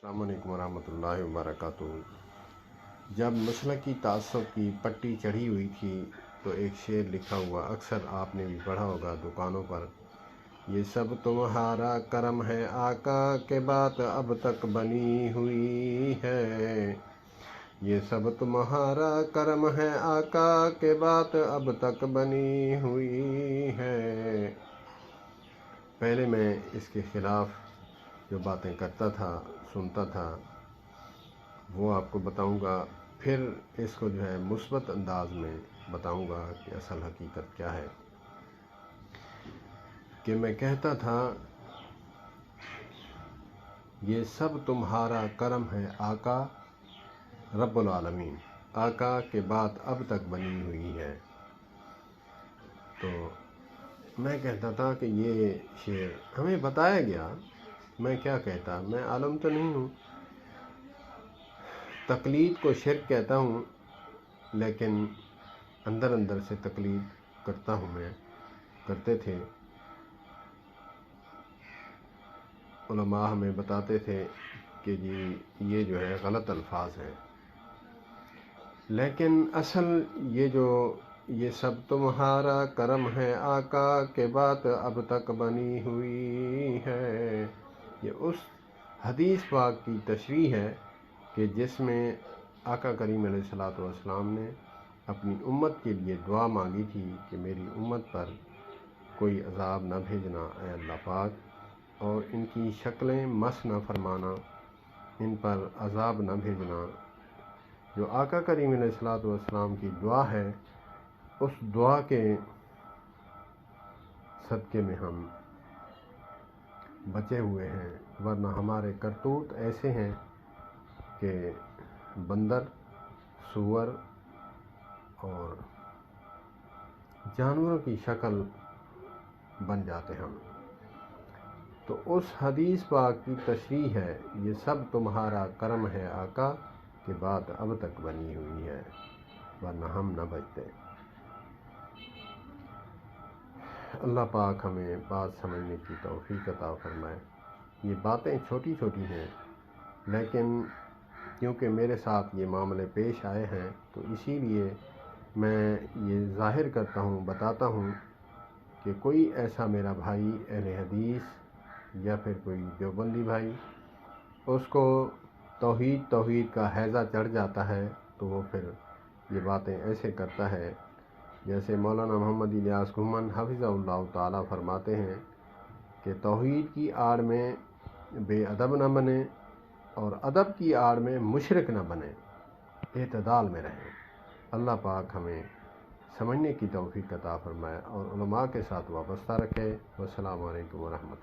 السلام علیکم ورحمۃ اللہ وبرکاتہ۔ جب مسلکی تعصب کی پٹی چڑھی ہوئی تھی تو ایک شعر لکھا ہوا اکثر آپ نے بھی پڑھا ہوگا دکانوں پر، یہ سب تمہارا کرم ہے آقا کہ بات اب تک بنی ہوئی ہے، یہ سب تمہارا کرم ہے آقا کہ بات اب تک بنی ہوئی ہے۔ پہلے میں اس کے خلاف جو باتیں کرتا تھا، سنتا تھا، وہ آپ کو بتاؤں گا، پھر اس کو جو ہے مثبت انداز میں بتاؤں گا کہ اصل حقیقت کیا ہے۔ کہ میں کہتا تھا یہ سب تمہارا کرم ہے آقا رب العالمین، آقا کے بات اب تک بنی ہوئی ہے۔ تو میں کہتا تھا کہ یہ شعر ہمیں بتایا گیا، میں کیا کہتا، میں عالم تو نہیں ہوں، تقلید کو شرک کہتا ہوں، لیکن اندر اندر سے تقلید کرتا ہوں میں، کرتے تھے۔ علماء ہمیں بتاتے تھے کہ جی یہ جو ہے غلط الفاظ ہیں، لیکن اصل یہ سب تمہارا کرم ہے آقا کہ بات اب تک بنی ہوئی ہے، یہ اس حدیث پاک کی تشریح ہے کہ جس میں آقا کریم علیہ الصلوۃ والسلام نے اپنی امت کے لیے دعا مانگی تھی کہ میری امت پر کوئی عذاب نہ بھیجنا اے اللہ پاک، اور ان کی شکلیں مس نہ فرمانا، ان پر عذاب نہ بھیجنا۔ جو آقا کریم علیہ الصلوۃ والسلام کی دعا ہے، اس دعا کے صدقے میں ہم بچے ہوئے ہیں، ورنہ ہمارے کرتوت ایسے ہیں کہ بندر، سور اور جانوروں کی شکل بن جاتے ہم۔ تو اس حدیث پاک کی تشریح ہے یہ سب تمہارا کرم ہے آقا کہ بات اب تک بنی ہوئی ہے، ورنہ ہم نہ بچتے۔ اللہ پاک ہمیں بات سمجھنے کی توفیق عطا فرمائے۔ یہ باتیں چھوٹی چھوٹی ہیں، لیکن کیونکہ میرے ساتھ یہ معاملے پیش آئے ہیں تو اسی لیے میں یہ ظاہر کرتا ہوں، بتاتا ہوں کہ کوئی ایسا میرا بھائی اہل حدیث یا پھر کوئی دیوبندی بھائی، اس کو توحید کا ہیضہ چڑھ جاتا ہے تو وہ پھر یہ باتیں ایسے کرتا ہے جیسے مولانا محمد الیاس گھومن حفظہ اللہ تعالیٰ فرماتے ہیں کہ توحید کی آڑ میں بے ادب نہ بنے اور ادب کی آڑ میں مشرک نہ بنے، اعتدال میں رہیں۔ اللہ پاک ہمیں سمجھنے کی توفیق عطا فرمائے اور علماء کے ساتھ وابستہ رکھے۔ والسلام علیکم ورحمۃ اللہ۔